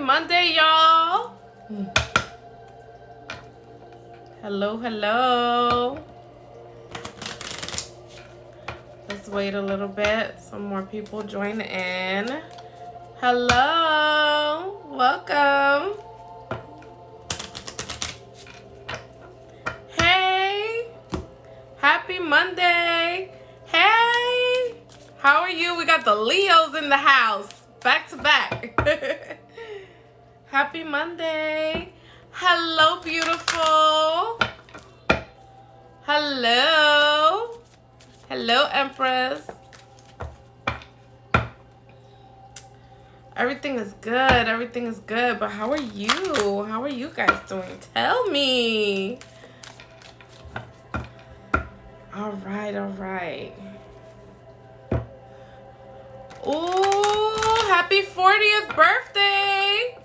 Monday, y'all. Hello, hello. Let's wait a little bit. Some more people join in. Hello. Welcome. Hey. Happy Monday. Hey. How are you? We got the Leos in the house. Back to back. Happy Monday. Hello, beautiful. Hello. Hello, Empress. Everything is good. Everything is good. But how are you? How are you guys doing? Tell me. All right, all right. Ooh, happy 40th birthday.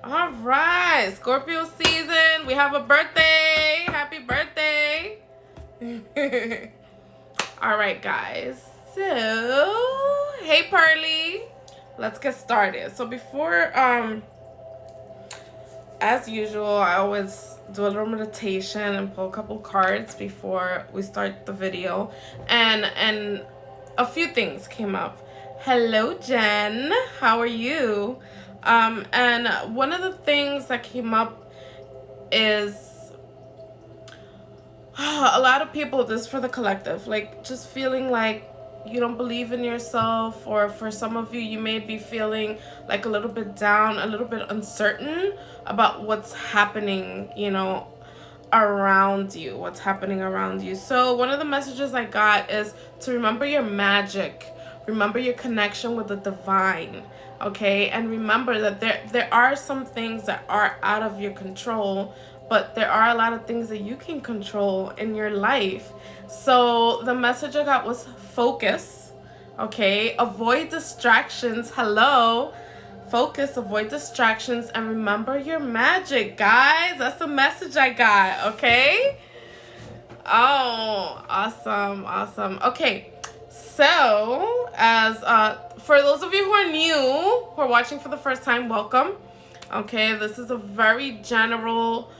All right, Scorpio season. We have a birthday. Happy birthday. All right, guys. So, hey, Pearly. Let's get started. So before, as usual, I always do a little meditation and pull a couple cards before we start the video. And a few things came up. Hello, Jen. How are you? And one of the things that came up is a lot of people, this is for the collective, like just feeling like you don't believe in yourself, or for some of you, you may be feeling like a little bit down, a little bit uncertain about what's happening, you know, around you, what's happening around you. So one of the messages I got is to remember your magic, remember your connection with the divine, okay? And remember that there are some things that are out of your control, but there are a lot of things that you can control in your life. So the message I got was focus, okay? Avoid distractions. Hello. Focus, avoid distractions, and remember your magic, guys. That's the message I got, okay? Oh, awesome, awesome. Okay, so as for those of you who are new, who are watching for the first time, welcome. Okay, this is a very general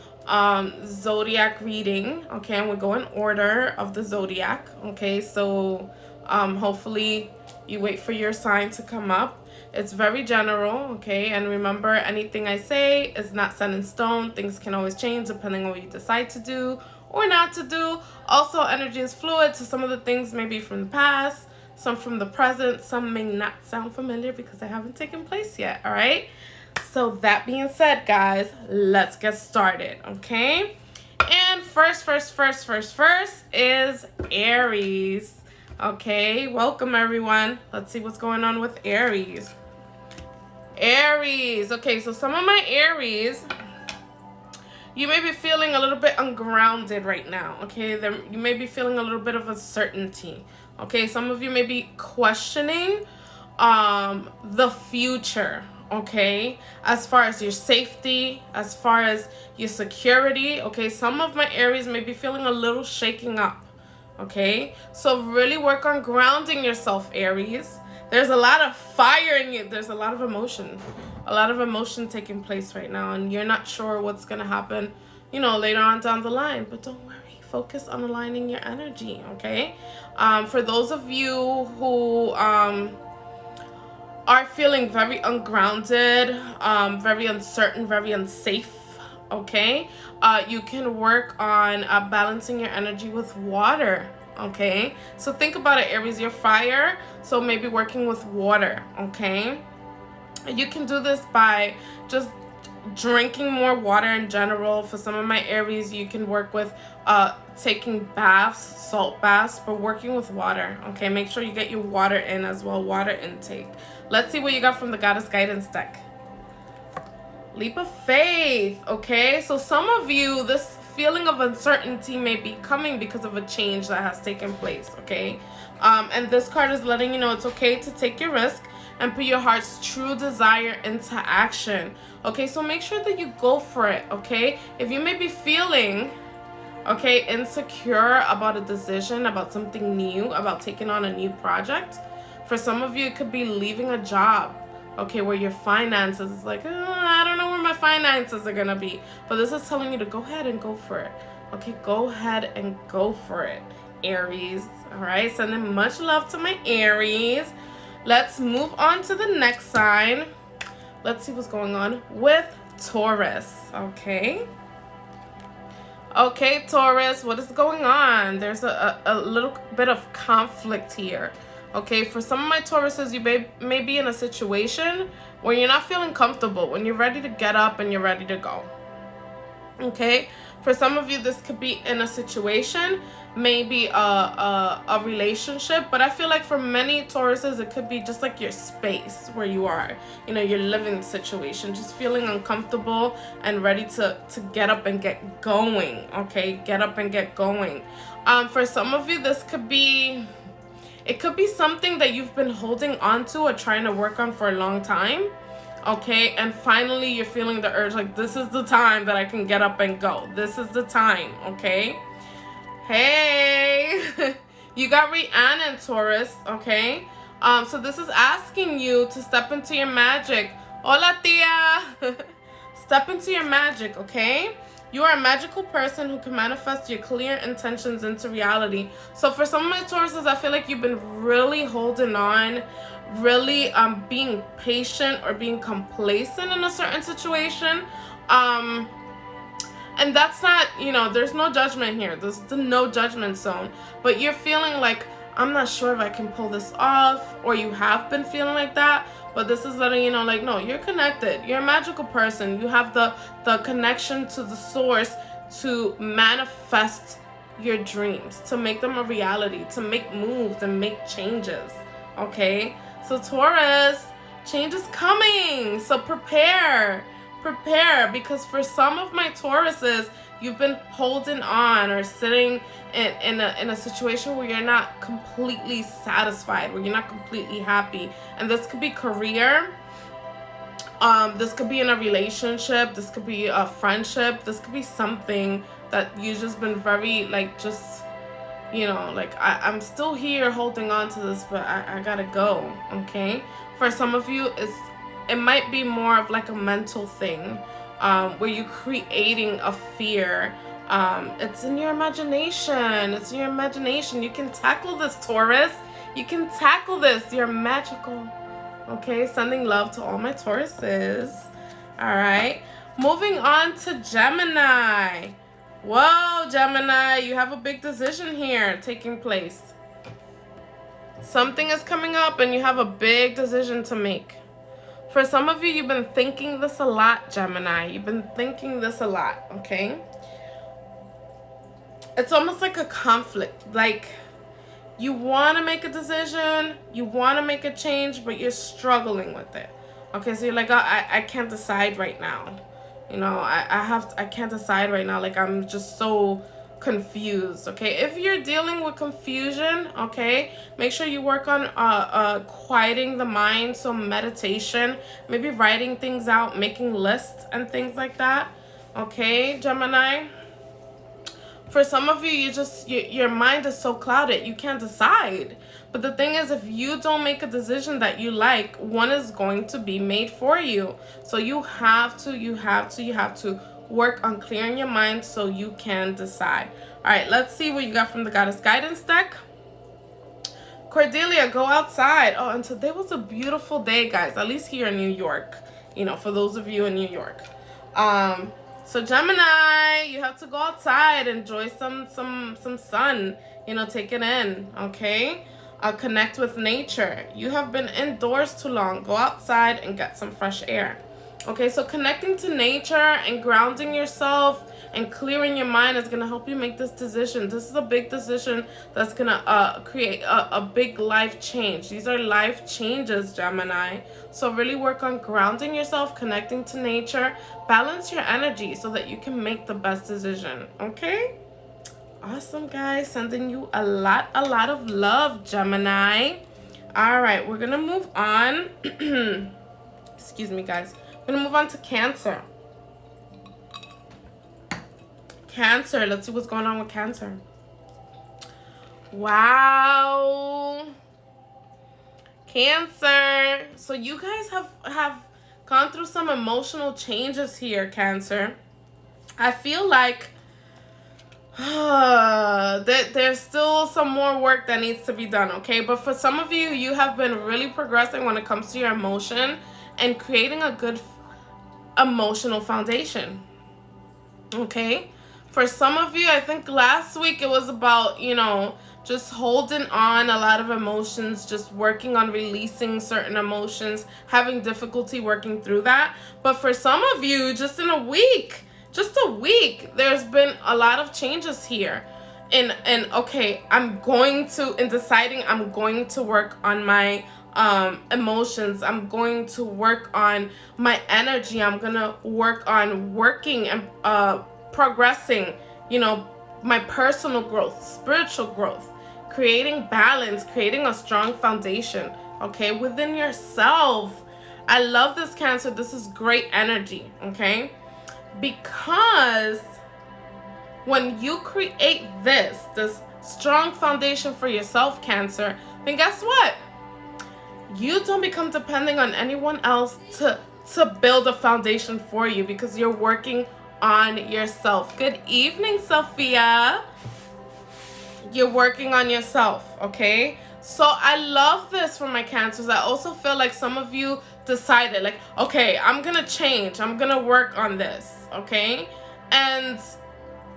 zodiac reading, okay, and we go in order of the zodiac, okay? So hopefully you wait for your sign to come up. It's very general, okay? And remember, anything I say is not set in stone. Things can always change depending on what you decide to do or not to do. Also, energy is fluid, so some of the things may be from the past, some from the present, some may not sound familiar because they haven't taken place yet, all right? So that being said, guys, let's get started, okay? And first is Aries. Okay, welcome everyone. Let's see what's going on with Aries. Aries. Okay, so some of my Aries, you may be feeling a little bit ungrounded right now, okay? You may be feeling a little bit of uncertainty, okay? Some of you may be questioning the future, okay? As far as your safety, as far as your security, okay? Some of my Aries may be feeling a little shaking up, okay? So really work on grounding yourself, Aries. There's a lot of fire in you. There's a lot of emotion taking place right now, and you're not sure what's gonna happen, you know, later on down the line. But don't worry, focus on aligning your energy, okay? For those of you who are feeling very ungrounded, very uncertain, very unsafe, okay? You can work on balancing your energy with water, okay? So think about it, Aries, you're fire, so maybe working with water, okay? You can do this by just drinking more water in general. For some of my Aries, you can work with taking baths, salt baths, but working with water, okay? Make sure you get your water in as well, water intake. Let's see what you got from the Goddess Guidance deck. Leap of faith, okay? So some of you, this feeling of uncertainty may be coming because of a change that has taken place, okay? And this card is letting you know it's okay to take your risk and put your heart's true desire into action, okay? So make sure that you go for it, okay? If you may be feeling, okay, insecure about a decision, about something new, about taking on a new project, for some of you, it could be leaving a job, Okay, where your finances is like, I don't know where my finances are gonna be. But this is telling you to go ahead and go for it. Okay, go ahead and go for it, Aries. All right, sending much love to my Aries. Let's move on to the next sign. Let's see what's going on with Taurus. Okay. Okay, Taurus, what is going on? There's a little bit of conflict here. Okay, for some of my Tauruses, you may be in a situation where you're not feeling comfortable, when you're ready to get up and you're ready to go. Okay, for some of you, this could be in a situation, maybe a relationship, but I feel like for many Tauruses, it could be just like your space where you are, you know, your living situation, just feeling uncomfortable and ready to get up and get going. Okay, get up and get going. For some of you, this could be, it could be something that you've been holding on to or trying to work on for a long time. Okay, and finally you're feeling the urge, like, this is the time that I can get up and go. This is the time, okay? Hey, you got Rihanna in Taurus, okay? So this is asking you to step into your magic. Hola, tia. Step into your magic, okay? You are a magical person who can manifest your clear intentions into reality. So for some of my Tauruses, I feel like you've been really holding on, really being patient or being complacent in a certain situation. And that's not, you know, there's no judgment here. This is the no judgment zone. But you're feeling like, I'm not sure if I can pull this off, or you have been feeling like that. But this is letting you know, like, no, you're connected. You're a magical person. You have the connection to the source to manifest your dreams, to make them a reality, to make moves and make changes. Okay? So Taurus, change is coming. So prepare, because for some of my Tauruses, you've been holding on or sitting in a situation where you're not completely satisfied, where you're not completely happy. And this could be career. This could be in a relationship. This could be a friendship. This could be something that you've just been very, like, just, you know, like, I'm still here holding on to this, but I gotta go, okay? For some of you, it might be more of like a mental thing, where you're creating a fear. It's in your imagination. It's in your imagination. You can tackle this, Taurus. You can tackle this. You're magical. Okay, sending love to all my Tauruses. All right, moving on to Gemini. Whoa, Gemini, you have a big decision here taking place. Something is coming up and you have a big decision to make. For some of you, you've been thinking this a lot, Gemini. You've been thinking this a lot, okay? It's almost like a conflict. Like, you want to make a decision, you want to make a change, but you're struggling with it. Okay, so you're like, I can't decide right now. You know, I can't decide right now. Like, I'm just so confused. Okay, if you're dealing with confusion, okay, make sure you work on quieting the mind. So meditation, maybe writing things out, making lists and things like that. Okay, Gemini. For some of you, your mind is so clouded, you can't decide. But the thing is, if you don't make a decision that you like, one is going to be made for you. So you have to work on clearing your mind so you can decide. All right, let's see what you got from the Goddess Guidance deck. Cordelia, go outside. Oh, and today was a beautiful day, guys, at least here in New York. You know, for those of you in New York. So Gemini, you have to go outside, enjoy some sun, you know, take it in, okay? Connect with nature. You have been indoors too long. Go outside and get some fresh air. Okay, so connecting to nature and grounding yourself and clearing your mind is going to help you make this decision. This is a big decision that's going to create a big life change. These are life changes, Gemini. So really work on grounding yourself, connecting to nature, balance your energy so that you can make the best decision, okay? Awesome, guys. Sending you a lot of love, Gemini. All right, we're going to move on. Excuse me, guys. We're going to move on to Cancer. Cancer. Let's see what's going on with Cancer. Wow. Cancer. So you guys have gone through some emotional changes here, Cancer. I feel like that there's still some more work that needs to be done, okay? But for some of you, you have been really progressing when it comes to your emotion and creating a good emotional foundation, okay? For some of you, I think last week it was about, you know, just holding on a lot of emotions, just working on releasing certain emotions, having difficulty working through that. But for some of you, just in a week, there's been a lot of changes here. And okay, in deciding I'm going to work on my emotions. I'm going to work on my energy. I'm gonna work on working and progressing, you know, my personal growth, spiritual growth, creating balance, creating a strong foundation, okay, within yourself. I love this, Cancer. This is great energy, okay? Because when you create this strong foundation for yourself, Cancer, then guess what? You don't become dependent on anyone else to build a foundation for you, because you're working on yourself. Good evening, Sophia. You're working on yourself, okay? So I love this for my Cancers. I also feel like some of you decided, like, okay, I'm gonna change. I'm gonna work on this, okay? And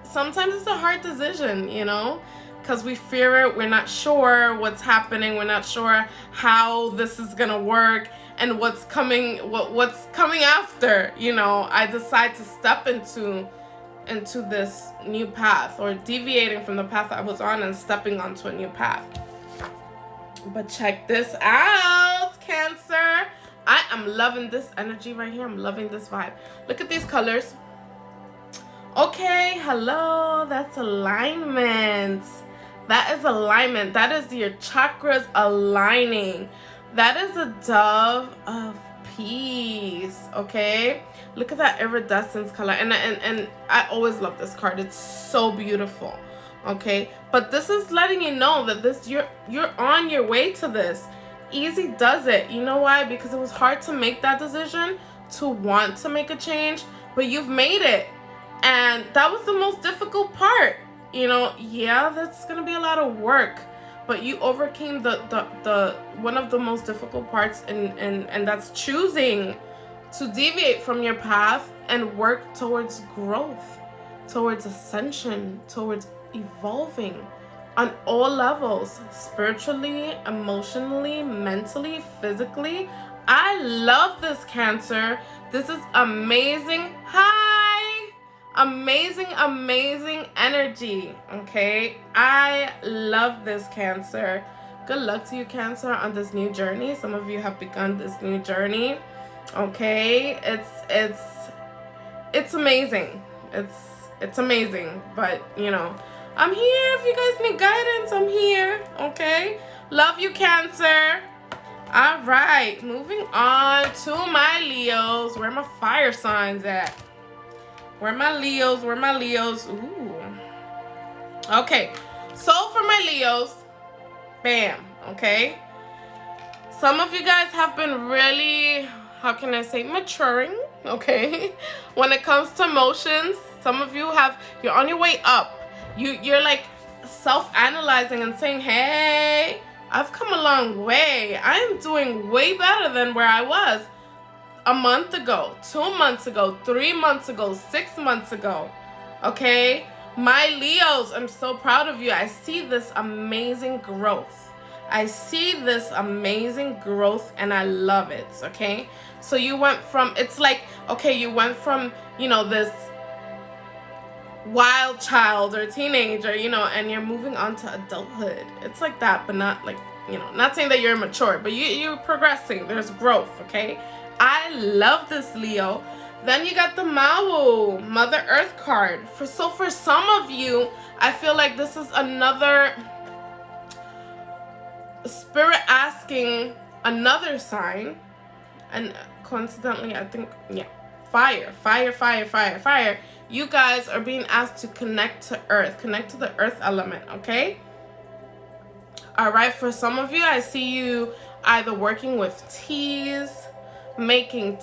sometimes it's a hard decision, you know, because we fear it. We're not sure what's happening. We're not sure how this is gonna work and what's coming after, you know. I decide to step into this new path, or deviating from the path I was on and stepping onto a new path. But check this out, Cancer. I am loving this energy right here. I'm loving this vibe. Look at these colors. Okay, hello. That's alignment. That is alignment. That is your chakras aligning. That is a dove of peace, okay? Look at that iridescence color. And I always love this card. It's so beautiful, okay? But this is letting you know that you're on your way to this. Easy does it. You know why? Because it was hard to make that decision, to want to make a change, but you've made it. And that was the most difficult part. You know, yeah, that's gonna be a lot of work, but you overcame the one of the most difficult parts, and that's choosing to deviate from your path and work towards growth, towards ascension, towards evolving on all levels, spiritually, emotionally, mentally, physically. I love this, Cancer. This is amazing. Hi. Amazing energy, okay? I love this, Cancer. Good luck to you, Cancer, on this new journey. Some of you have begun this new journey, okay? It's amazing. It's amazing, but you know, I'm here. If you guys need guidance, I'm here, okay? Love you, Cancer. All right, moving on to my Leos. Where my fire signs at? Where my Leos? Ooh. Okay, so for my Leos, bam, okay? Some of you guys have been really, how can I say, maturing, okay? When it comes to emotions, some of you you're on your way up. You're like self-analyzing and saying, hey, I've come a long way. I am doing way better than where I was a month ago, 2 months ago, 3 months ago, 6 months ago, okay? My Leos, I'm so proud of you. I see this amazing growth. I see this amazing growth, and I love it, okay? So you went from, it's like, okay, you went from, you know, this wild child or teenager, you know, and you're moving on to adulthood. It's like that, but not like, you know, not saying that you're immature, but you're progressing. There's growth, okay? I love this, Leo. Then you got the Mawu, Mother Earth card. So for some of you, I feel like this is another spirit asking another sign. And coincidentally, I think, yeah, fire. You guys are being asked to connect to Earth, connect to the Earth element, okay? All right, for some of you, I see you either working with teas, making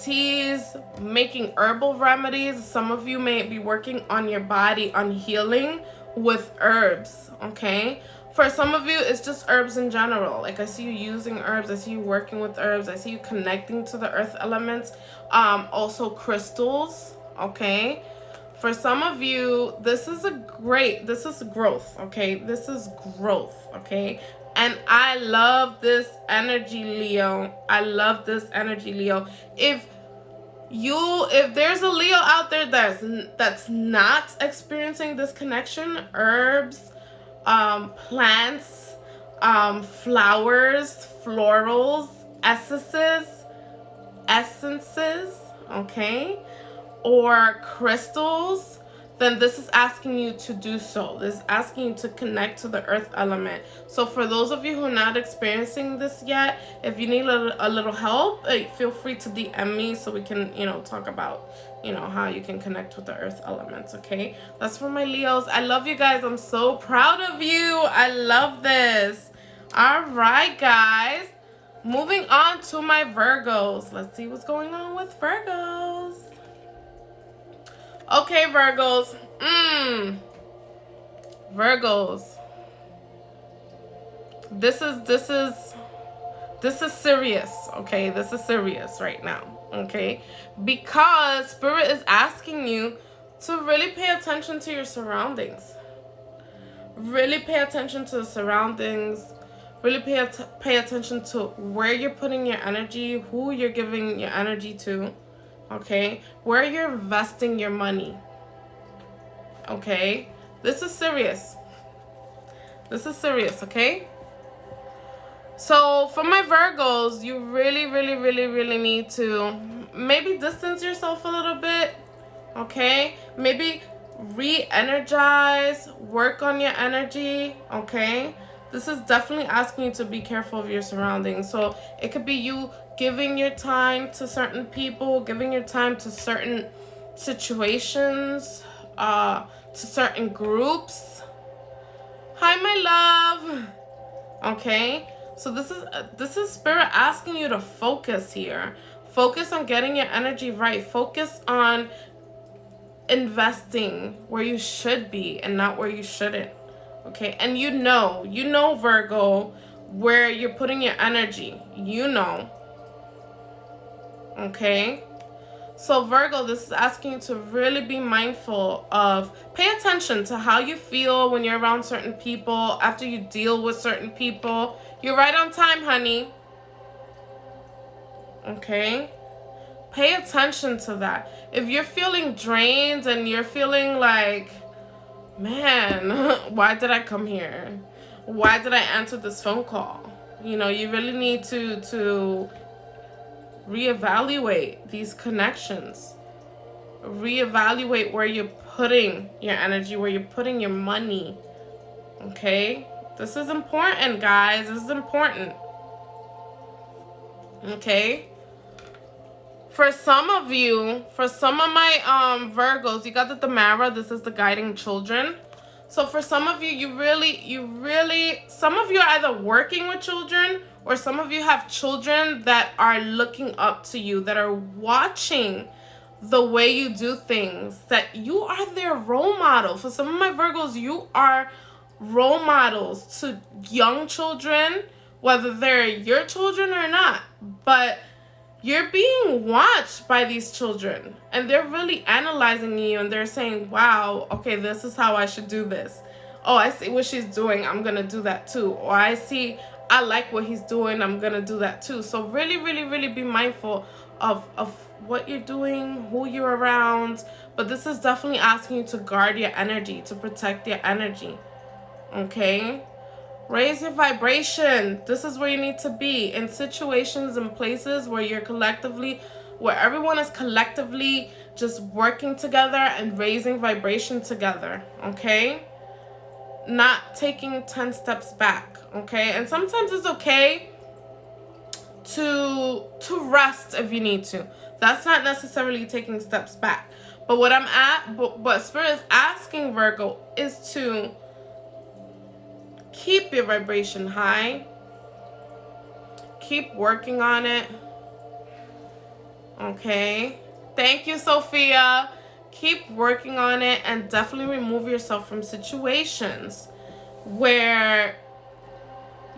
herbal remedies. Some of you may be working on your body, on healing with herbs, okay? For some of you, it's just herbs in general. Like, I see you using herbs. I see you working with herbs. I see you connecting to the earth elements. Also crystals, okay? For some of you, this is growth, okay? This is growth, okay? And I love this energy, Leo. I love this energy, Leo. If there's a Leo out there that's not experiencing this connection, herbs, plants, flowers, florals, essences, okay, or crystals, then this is asking you to do so. This is asking you to connect to the earth element. So for those of you who are not experiencing this yet, if you need a little help, feel free to DM me so we can, talk about, how you can connect with the earth elements, okay? That's for my Leos. I love you guys. I'm so proud of you. I love this. All right, guys. Moving on to my Virgos. Let's see what's going on with Virgos. Okay, Virgos. Virgos. This is serious, okay? This is serious right now, okay? Because Spirit is asking you to really pay attention to your surroundings. Really pay attention to the surroundings. Really pay attention to where you're putting your energy, who you're giving your energy to. Okay, where you're investing your money. Okay, this is serious. This is serious, okay? So for my Virgos, you really need to maybe distance yourself a little bit, okay? Maybe re-energize, work on your energy, okay? This is definitely asking you to be careful of your surroundings. So it could be you giving your time to certain people, giving your time to certain situations, to certain groups. Hi, my love. Okay, so this is Spirit asking you to focus here. Focus on getting your energy right. Focus on investing where you should be and not where you shouldn't. Okay, and you know, Virgo, where you're putting your energy. Okay, so Virgo, this is asking you to really be mindful of, pay attention to how you feel when you're around certain people, after you deal with certain people. You're right on time, honey. Okay, pay attention to that. If you're feeling drained and you're feeling like, man, why did I come here? Why did I answer this phone call? You really need to reevaluate these connections. Reevaluate where you're putting your energy, where you're putting your money. Okay? This is important, guys. This is important. Okay? For some of my Virgos, you got the Tamara. This is the guiding children. So for some of you, you really, some of you are either working with children, or some of you have children that are looking up to you, that are watching the way you do things, that you are their role model. For some of my Virgos, you are role models to young children, whether they're your children or not. But you're being watched by these children, and they're really analyzing you, and they're saying, wow, okay, this is how I should do this. Oh, I see what she's doing, I'm gonna do that too. Or I like what he's doing, I'm gonna do that too. So really be mindful of what you're doing, who you're around. But this is definitely asking you to guard your energy, to protect your energy. Okay? Raise your vibration. This is where you need to be, in situations and places where where everyone is collectively just working together and raising vibration together, okay? Not taking 10 steps back, okay? And sometimes it's okay to rest if you need to. That's not necessarily taking steps back. But what Spirit is asking, Virgo, is to keep your vibration high. keep working on it. Okay. Thank you, Sophia. Keep working on it and definitely remove yourself from situations where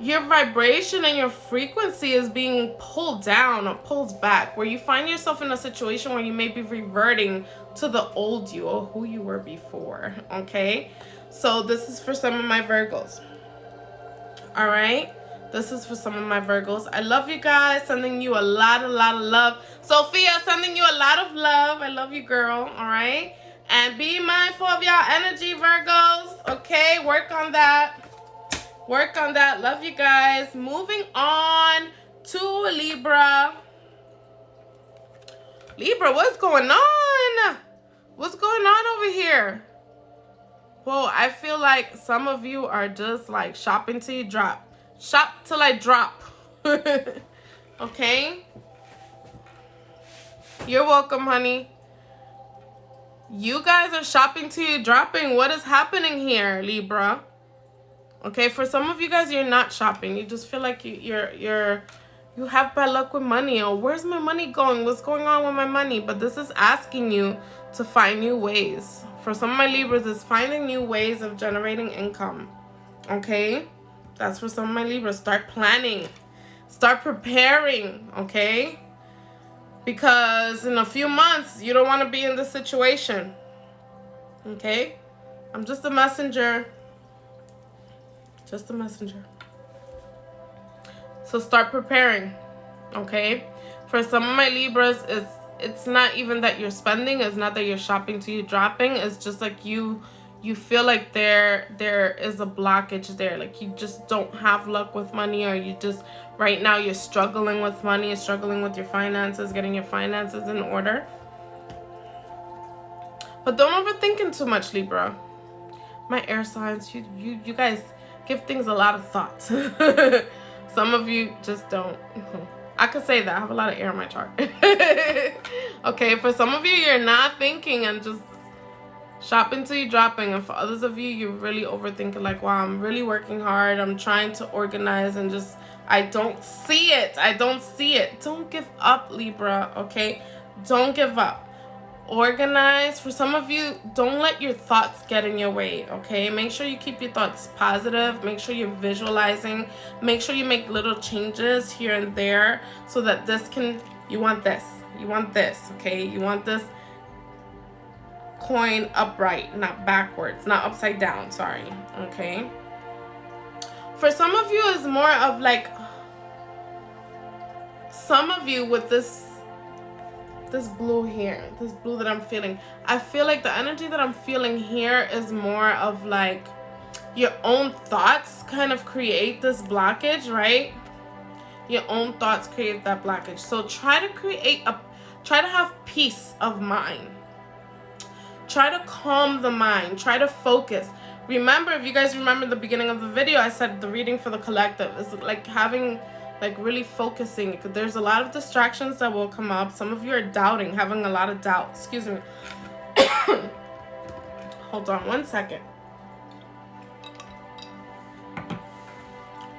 your vibration and your frequency is being pulled down or pulled back, where you find yourself in a situation where you may be reverting to the old you or who you were before. Okay. So this is for some of my Virgos. All right. This is for some of my Virgos. I love you guys. Sending you a lot of love. Sophia, sending you a lot of love. I love you, girl. All right. And be mindful of y'all energy, Virgos. Okay. Work on that. Work on that. Love you guys. Moving on to Libra. Libra, what's going on? What's going on over here? Whoa, I feel like some of you are just like shopping till you drop. Shop till I drop. Okay? You're welcome, honey. You guys are shopping till you're dropping. What is happening here, Libra? Okay, for some of you guys, you're not shopping. You just feel like you have bad luck with money. Or where's my money going? What's going on with my money? But this is asking you to find new ways. For some of my Libras, it's finding new ways of generating income. Okay? That's for some of my Libras. Start planning. Start preparing. Okay? Because in a few months, you don't want to be in this situation. Okay? I'm just a messenger. Just a messenger. So start preparing. Okay? For some of my Libras, it's not even that you're spending. It's not that you're shopping till you're dropping. It's just like you feel like there is a blockage there. Like you just don't have luck with money, or you just right now you're struggling with money, you're struggling with your finances, getting your finances in order. But don't overthink it too much, Libra. My air signs, you guys give things a lot of thought. Some of you just don't. I could say that. I have a lot of air in my chart. Okay, for some of you, you're not thinking and just shopping till you're dropping. And for others of you, you're really overthinking, like, wow, I'm really working hard. I'm trying to organize and just, I don't see it. I don't see it. Don't give up, Libra, okay? Don't give up. Organize. For some of you, don't let your thoughts get in your way, okay? Make sure you keep your thoughts positive. Make sure you're visualizing. Make sure you make little changes here and there so that this can, you want this, okay? You want this coin upright, not backwards, not upside down, sorry, okay? For some of you, it's more of like, some of you with this blue here, this blue that I'm feeling, I feel like the energy that I'm feeling here is more of like your own thoughts kind of create this blockage, right? Your own thoughts create that blockage. So try to have peace of mind. Try to calm the mind. Try to focus. Remember, if you guys remember the beginning of the video, I said the reading for the collective is like having, like really focusing. There's a lot of distractions that will come up. Some of you are doubting, having a lot of doubt. Excuse me. Hold on one second.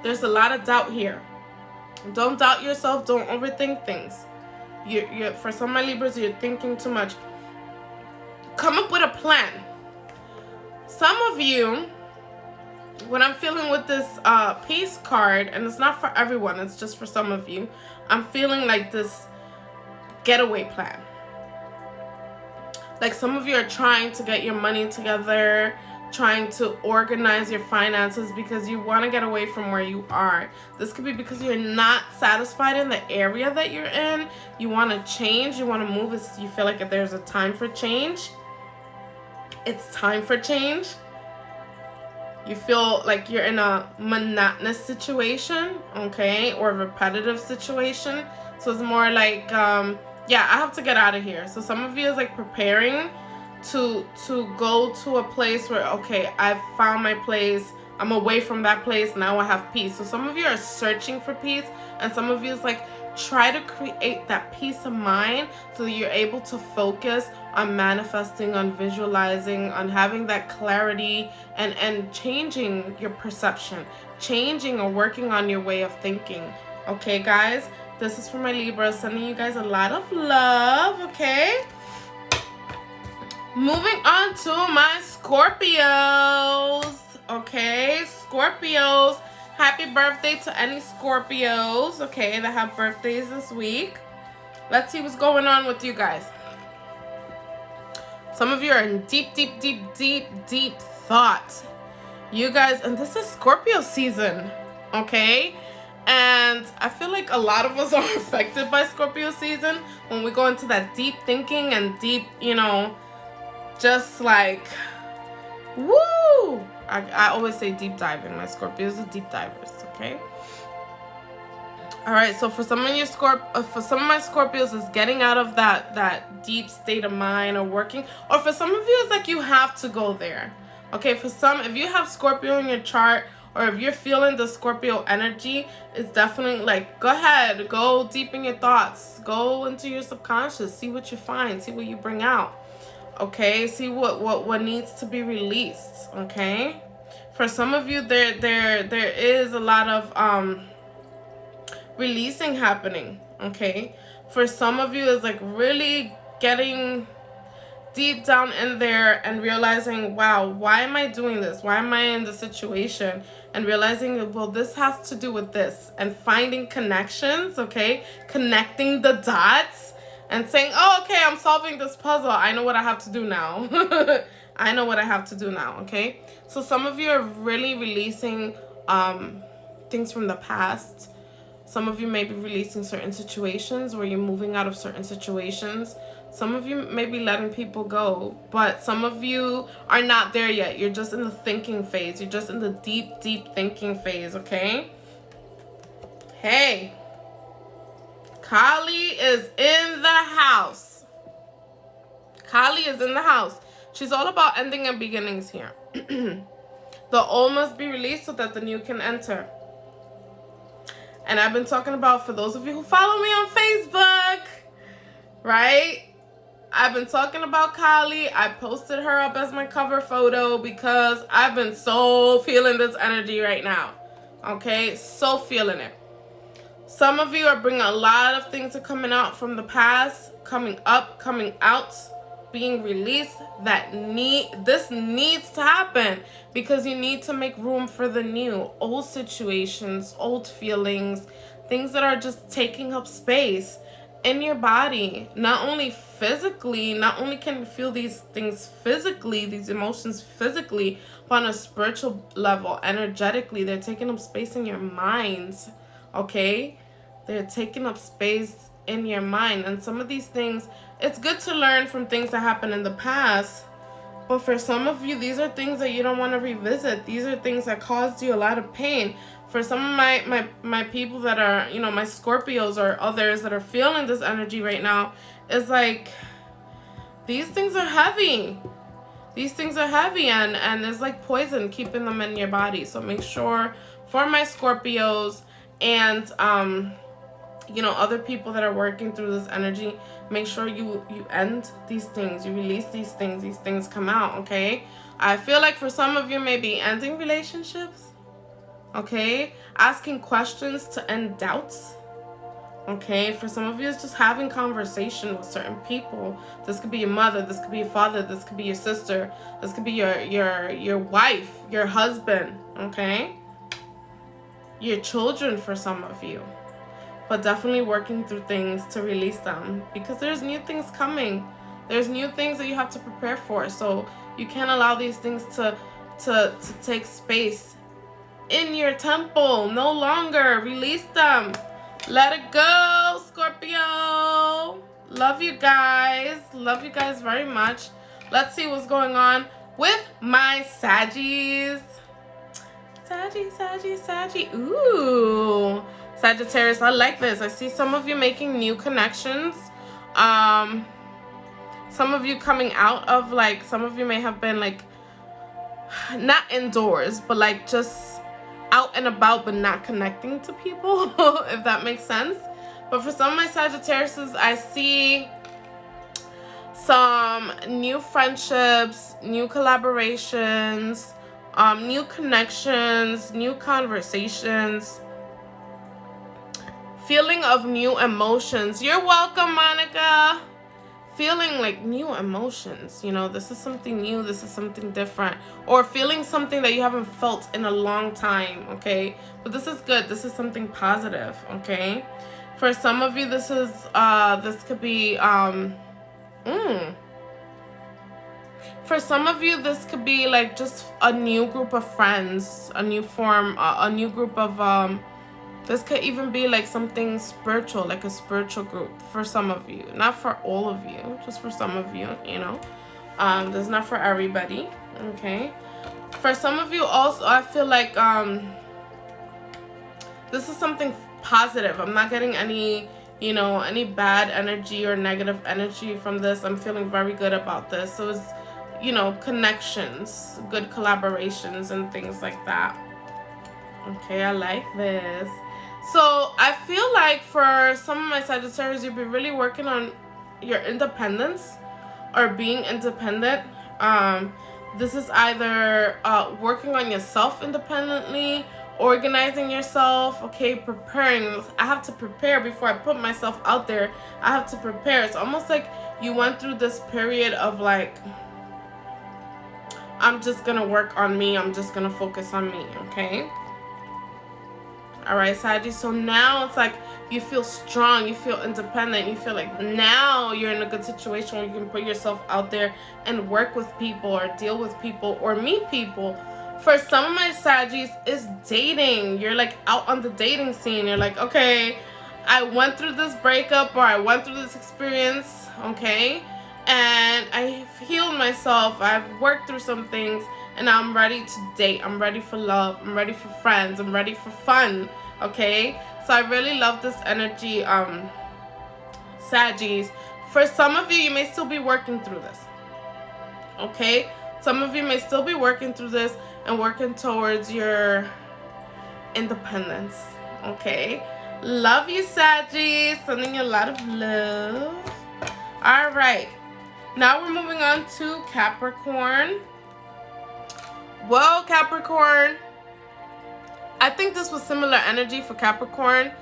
There's a lot of doubt here. Don't doubt yourself. Don't overthink things. For some of my Libras, you're thinking too much. Come up with a plan. Some of you, when I'm feeling with this peace card, and it's not for everyone, it's just for some of you, I'm feeling like this getaway plan. Like some of you are trying to get your money together, trying to organize your finances because you want to get away from where you are. This could be because you're not satisfied in the area that you're in. You want to change, you want to move. You feel like there's a time for change. It's time for change. You feel like you're in a monotonous situation, okay, or a repetitive situation. So it's more like, yeah, I have to get out of here. So some of you is like preparing to go to a place where, okay, I've found my place. I'm away from that place. Now I have peace. So some of you are searching for peace, and some of you is like, try to create that peace of mind so that you're able to focus on manifesting, on visualizing, on having that clarity, and changing your perception, changing or working on your way of thinking, Okay, guys, this is for my Libra, sending you guys a lot of love, okay? Moving on to my Scorpios, okay? Scorpios, happy birthday to any Scorpios, okay, that have birthdays this week. Let's see what's going on with you guys. Some of you are in deep thought. You guys, and this is Scorpio season, okay? And I feel like a lot of us are affected by Scorpio season when we go into that deep thinking and deep, you know, just like, woo! I always say deep diving. My Scorpios are deep divers, okay? All right, so for some of you for some of my Scorpios is getting out of that deep state of mind or working, or for some of you it's like you have to go there. Okay, for some, if you have Scorpio in your chart, or if you're feeling the Scorpio energy, it's definitely like, go ahead, go deep in your thoughts, go into your subconscious, see what you find, see what you bring out. Okay, see what needs to be released. Okay, for some of you there is a lot of releasing happening. Okay, for some of you it's like really getting deep down in there and realizing, wow, why am I doing this? Why am I in this situation? And realizing, well, this has to do with this, and finding connections, okay? Connecting the dots and saying, oh, okay, I'm solving this puzzle. I know what I have to do now. I know what I have to do now, okay? So some of you are really releasing things from the past. Some of you may be releasing certain situations where you're moving out of certain situations. Some of you may be letting people go, but some of you are not there yet. You're just in the thinking phase. You're just in the deep thinking phase, okay? Hey, Kali is in the house. Kali is in the house. She's all about ending and beginnings here. The old must be released so that the new can enter. And I've been talking about, for those of you who follow me on Facebook, right? I've been talking about Kali. I posted her up as my cover photo because I've been so feeling this energy right now. Okay? So feeling it. Some of you are bringing a lot of things that are coming out from the past, coming up, coming out, being released. This needs to happen because you need to make room for the new. Old situations, old feelings, things that are just taking up space in your body. Not only physically, not only can you feel these things physically, these emotions physically, but on a spiritual level, energetically, they're taking up space in your minds, okay? They're taking up space in your mind. And some of these things, it's good to learn from things that happened in the past, but for some of you, these are things that you don't want to revisit. These are things that caused you a lot of pain. For some of my people that are, you know, my Scorpios or others that are feeling this energy right now, it's like, these things are heavy. These things are heavy, and it's like poison keeping them in your body. So make sure, for my Scorpios and you know, other people that are working through this energy, make sure you end these things, you release these things come out, okay? I feel like for some of you, maybe ending relationships, okay? Asking questions to end doubts, okay? For some of you, it's just having conversation with certain people. This could be your mother, this could be your father, this could be your sister, this could be your wife, your husband, okay? Your children for some of you. But definitely working through things to release them, because there's new things coming. There's new things that you have to prepare for. So you can't allow these things to take space in your temple. No longer. Release them. Let it go, Scorpio. Love you guys. Love you guys very much. Let's see what's going on with my Saggies. Saggy. Ooh. Sagittarius, I like this. I see some of you making new connections. Some of you coming out of, like, some of you may have been, like, not indoors, but, like, just out and about, but not connecting to people, if that makes sense. But for some of my Sagittariuses, I see some new friendships, new collaborations, new connections, new conversations. Feeling of new emotions. You're welcome, Monica. Feeling like new emotions. You know, this is something new. This is something different. Or feeling something that you haven't felt in a long time, okay? But this is good. This is something positive, okay? For some of you, this is, this could be, for some of you, this could be like just a new group of friends, a new form, a new group of, this could even be like something spiritual, like a spiritual group for some of you. Not for all of you, just for some of you, you know. This is not for everybody, okay? For some of you also, I feel like this is something positive. I'm not getting any, you know, any bad energy or negative energy from this. I'm feeling very good about this. So it's, you know, connections, good collaborations and things like that. Okay, I like this. So I feel like for some of my Sagittarius, you'll be really working on your independence or being independent. This is either working on yourself independently, organizing yourself, okay, preparing. I have to prepare before I put myself out there. I have to prepare. It's almost like you went through this period of like, I'm just gonna work on me. I'm just gonna focus on me, okay? All right, Saggy. So now it's like you feel strong, you feel independent, you feel like now you're in a good situation where you can put yourself out there and work with people or deal with people or meet people. For some of my Saggies, it's dating. You're like out on the dating scene. You're like, okay, I went through this breakup or I went through this experience, okay? And I've healed myself. I've worked through some things. And I'm ready to date. I'm ready for love. I'm ready for friends. I'm ready for fun. Okay? So I really love this energy, Saggies. For some of you, you may still be working through this. Okay? Some of you may still be working through this and working towards your independence. Okay? Love you, Saggies. Sending you a lot of love. All right. Now we're moving on to Capricorn. Well, Capricorn, I think this was similar energy for Capricorn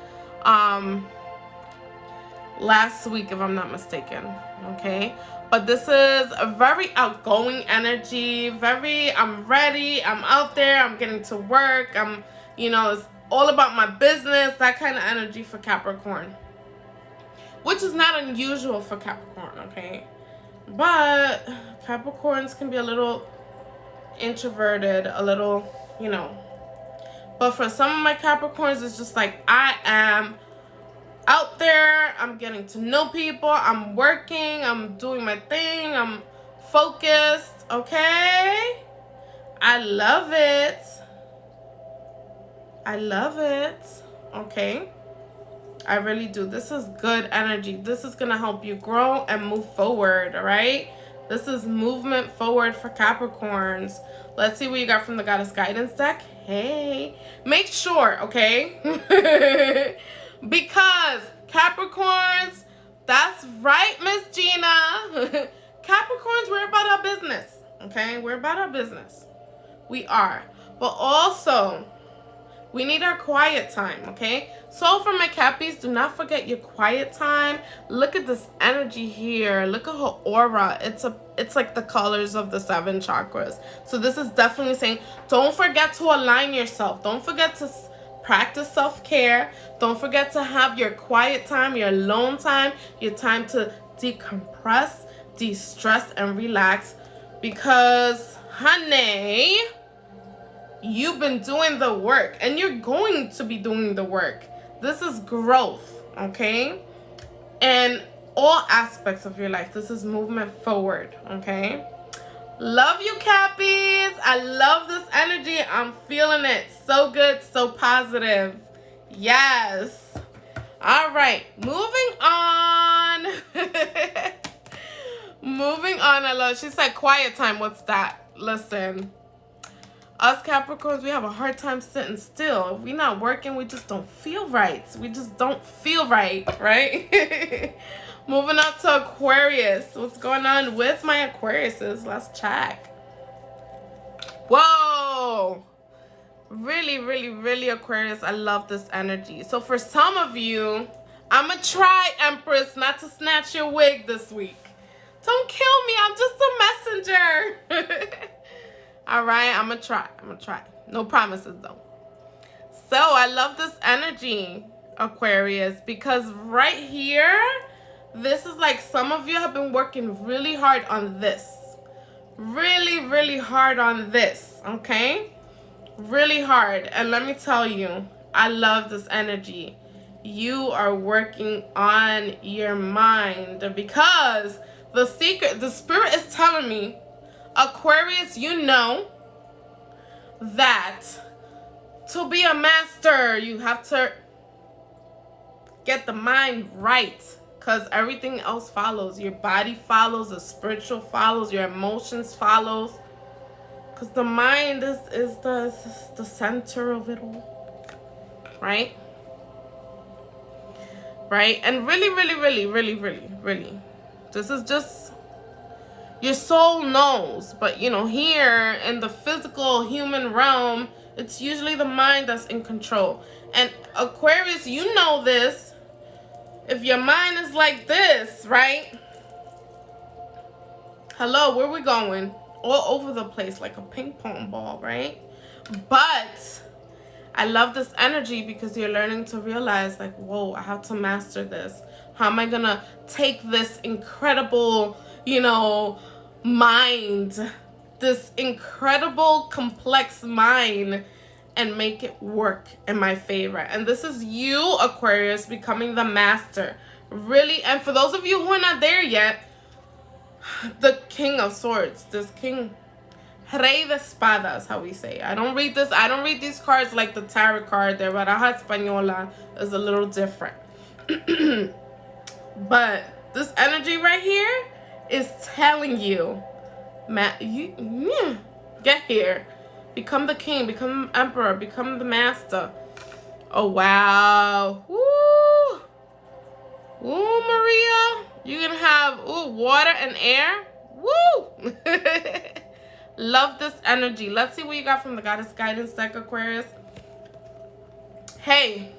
last week, if I'm not mistaken, okay? But this is a very outgoing energy, very, I'm ready, I'm out there, I'm getting to work, I'm, you know, it's all about my business, that kind of energy for Capricorn, which is not unusual for Capricorn, okay? But Capricorns can be a little introverted, a little, you know, but for some of my Capricorns, it's just like I am out there, I'm getting to know people, I'm working, I'm doing my thing, I'm focused, okay? I love it. I love it, okay? I really do. This is good energy. This is gonna help you grow and move forward, all right? This is movement forward for Capricorns. Let's see what you got from the Goddess Guidance deck. Hey, make sure, okay? Because Capricorns, that's right, Miss Gina. Capricorns, we're about our business, okay? We're about our business. We are. But also, we need our quiet time, okay? So for my Cappies, do not forget your quiet time. Look at this energy here. Look at her aura. It's like the colors of the 7 chakras. So this is definitely saying, don't forget to align yourself. Don't forget to practice self-care. Don't forget to have your quiet time, your alone time, your time to decompress, de-stress, and relax. Because, honey, you've been doing the work and you're going to be doing the work. This is growth, okay? In all aspects of your life. This is movement forward, okay? Love you, Cappies. I love this energy. I'm feeling it. So good, so positive. Yes. All right, moving on. Moving on, I love. She said quiet time. What's that? Listen. Us Capricorns, we have a hard time sitting still. If we're not working, we just don't feel right. We just don't feel right, right? Moving on to Aquarius. What's going on with my Aquariuses? Let's check. Whoa! Really, really, really, Aquarius, I love this energy. So for some of you, I'm going to try, Empress, not to snatch your wig this week. Don't kill me. I'm just a messenger. All right, I'm going to try. No promises, though. So I love this energy, Aquarius, because right here, this is like some of you have been working really hard on this. Really, really hard on this, okay? Really hard. And let me tell you, I love this energy. You are working on your mind because the spirit is telling me, Aquarius, you know that to be a master, you have to get the mind right, because everything else follows. Your body follows, the spiritual follows, your emotions follows. Because the mind is the center of it all. Right? Right? And really, really, really, really, really, really, this is just, your soul knows. But, you know, here in the physical human realm, it's usually the mind that's in control. And Aquarius, you know this. If your mind is like this, right? Hello, where we going? All over the place like a ping pong ball, right? But I love this energy because you're learning to realize, like, whoa, I have to master this. How am I gonna take this incredible, you know, mind, this incredible complex mind, and make it work in my favor? And this is you, Aquarius, becoming the master. Really. And for those of you who are not there yet, the King of Swords, this King, Rey de Espadas, how we say. I don't read these cards like the tarot card. The Baraja Española is a little different. But this energy right here is telling you, get here. Become the king, become emperor, become the master. Oh, wow. Woo. Ooh, Maria. You're going to have, water and air. Woo. Love this energy. Let's see what you got from the Goddess Guidance deck, Aquarius. Hey,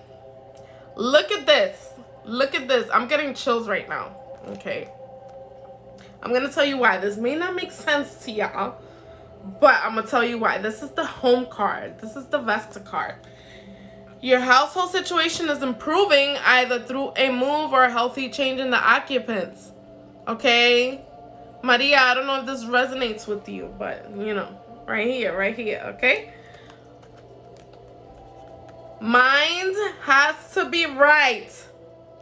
look at this. Look at this. I'm getting chills right now. Okay. I'm going to tell you why. This may not make sense to y'all, but I'm going to tell you why. This is the home card. This is the Vesta card. Your household situation is improving either through a move or a healthy change in the occupants. Okay? Maria, I don't know if this resonates with you, but, you know, right here, okay? Mind has to be right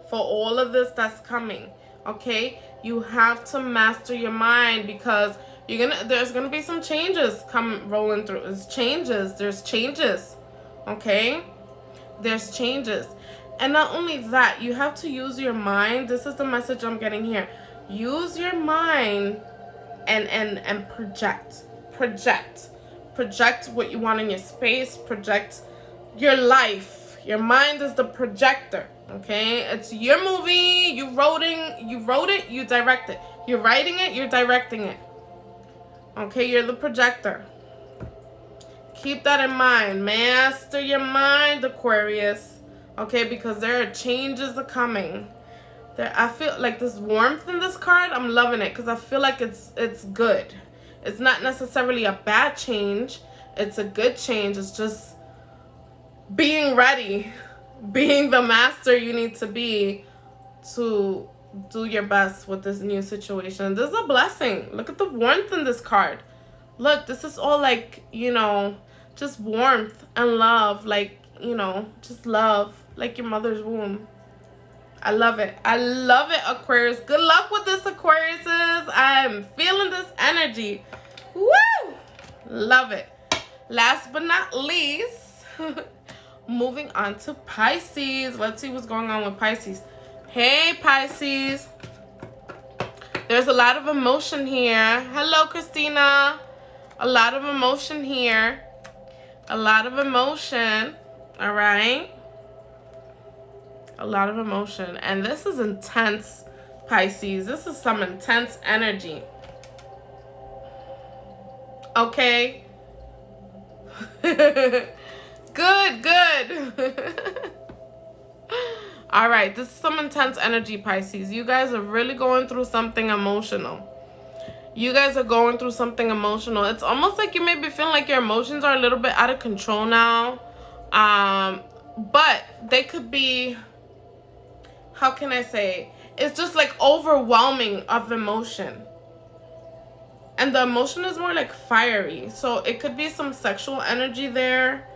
for all of this that's coming, okay? You have to master your mind because there's gonna be some changes rolling through. There's changes, okay? There's changes. And not only that, you have to use your mind. This is the message I'm getting here. Use your mind and project what you want in your space, project your life. Your mind is the projector, okay? It's your movie. You wrote it, you direct it. You're writing it, you're directing it. Okay, you're the projector. Keep that in mind. Master your mind, Aquarius. Okay, because there are changes are coming. I feel like this warmth in this card, I'm loving it because I feel like it's good. It's not necessarily a bad change. It's a good change. It's just being ready, being the master you need to be to do your best with this new situation. This is a blessing. Look at the warmth in this card. Look, this is all like, you know, just warmth and love. Like, you know, just love, like your mother's womb. I love it. I love it, Aquarius. Good luck with this, Aquariuses. I'm feeling this energy. Woo! Love it. Last but not least, moving on to Pisces. Let's see what's going on with Pisces. Hey, Pisces. There's a lot of emotion here. Hello, Christina. A lot of emotion here. A lot of emotion. All right. A lot of emotion. And this is intense, Pisces. This is some intense energy. Okay. Good, good. All right, this is some intense energy, Pisces. You guys are really going through something emotional. You guys are going through something emotional. It's almost like you may be feeling like your emotions are a little bit out of control now. But they could be, how can I say? It's just like overwhelming of emotion. And the emotion is more like fiery. So it could be some sexual energy there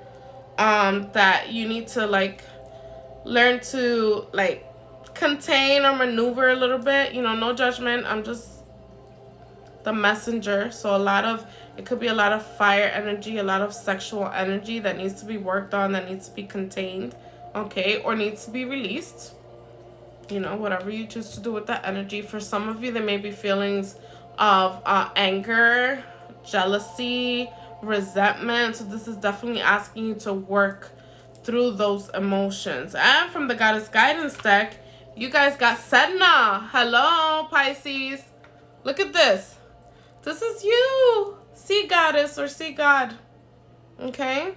that you need to like learn to like contain or maneuver a little bit. You know, no judgment. I'm just the messenger. So it could be a lot of fire energy, a lot of sexual energy that needs to be worked on, that needs to be contained, okay, or needs to be released. You know, whatever you choose to do with that energy. For some of you, there may be feelings of anger, jealousy, resentment. So this is definitely asking you to work through those emotions. And from the Goddess Guidance deck, you guys got Sedna. Hello, Pisces. Look at this. This is you, Sea Goddess or Sea God. Okay?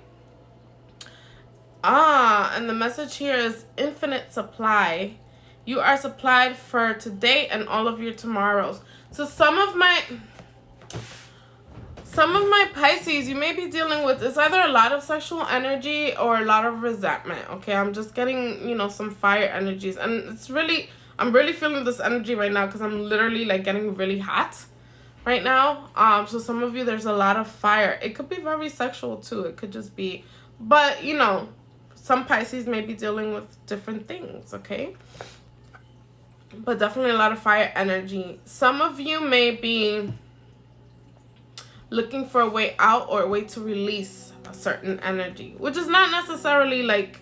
And the message here is infinite supply. You are supplied for today and all of your tomorrows. So some of my Pisces, you may be dealing with, it's either a lot of sexual energy or a lot of resentment. Okay, I'm just getting, you know, some fire energies. And it's really, I'm really feeling this energy right now because I'm literally like getting really hot right now. So some of you, there's a lot of fire. It could be very sexual too. It could just be, but you know, some Pisces may be dealing with different things, okay? But definitely a lot of fire energy. Some of you may be looking for a way out or a way to release a certain energy, which is not necessarily like,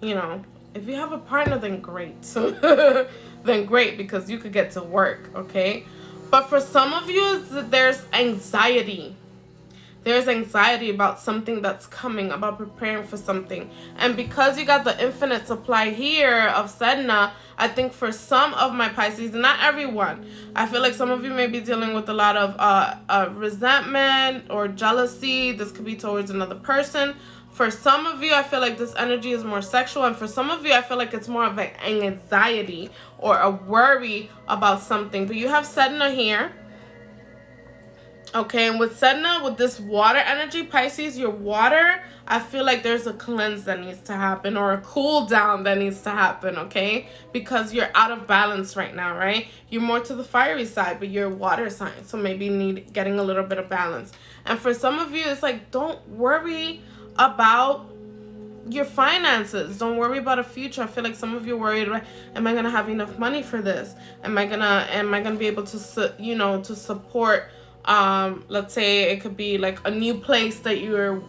you know, if you have a partner, then great. Then great, because you could get to work, okay? But for some of you, there's anxiety. There's anxiety about something that's coming, about preparing for something. And because you got the infinite supply here of Sedna, I think for some of my Pisces, not everyone, I feel like some of you may be dealing with a lot of resentment or jealousy. This could be towards another person. For some of you, I feel like this energy is more sexual. And for some of you, I feel like it's more of an anxiety or a worry about something. But you have Sedna here. Okay, and with Sedna, with this water energy, Pisces, your water, I feel like there's a cleanse that needs to happen or a cool down that needs to happen, okay? Because you're out of balance right now, right? You're more to the fiery side, but you're water sign, so maybe need getting a little bit of balance. And for some of you, it's like, don't worry about your finances. Don't worry about a future. I feel like some of you are worried, am I gonna have enough money for this? Am I gonna be able to, you know, to support, let's say it could be like a new place that you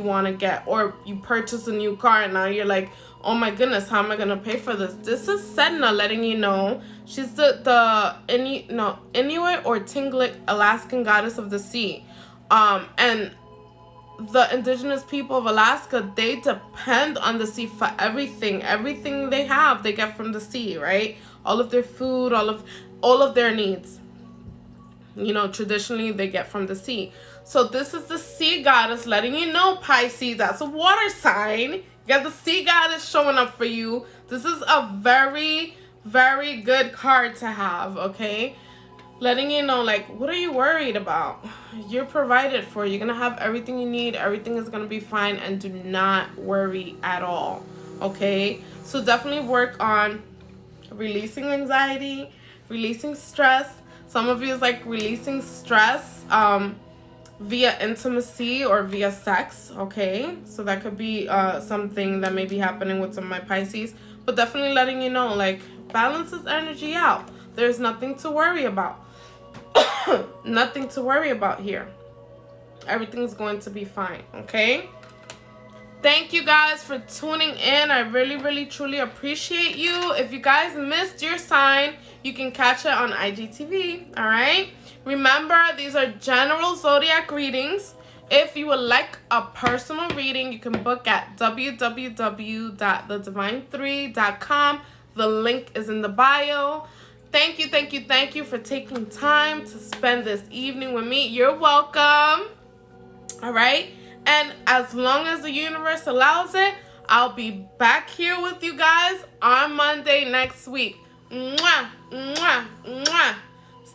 want to get, or you purchase a new car and now you're like, oh my goodness, how am I gonna pay for this? This is Sedna letting you know. She's the Inuit or Tlingit Alaskan goddess of the sea, and the indigenous people of Alaska, they depend on the sea for everything. Everything they have, they get from the sea, right? All of their food, all of their needs, you know, traditionally they get from the sea. So this is the sea goddess letting you know, Pisces, that's a water sign. You got the sea goddess showing up for you. This is a very, very good card to have, okay? Letting you know, like, what are you worried about? You're provided for. You're going to have everything you need. Everything is going to be fine, and do not worry at all, okay? So definitely work on releasing anxiety, releasing stress. Some of you is like releasing stress via intimacy or via sex, okay? So that could be something that may be happening with some of my Pisces. But definitely letting you know, like, balance this energy out. There's nothing to worry about. Nothing to worry about here. Everything's going to be fine, okay? Thank you guys for tuning in. I really, really, truly appreciate you. If you guys missed your sign, you can catch it on IGTV, all right? Remember, these are general zodiac readings. If you would like a personal reading, you can book at www.thedivine3.com. The link is in the bio. Thank you, thank you, thank you for taking time to spend this evening with me. You're welcome. All right. And as long as the universe allows it, I'll be back here with you guys on Monday next week. Mwah, mwah, mwah.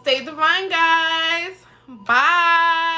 Stay divine, guys. Bye.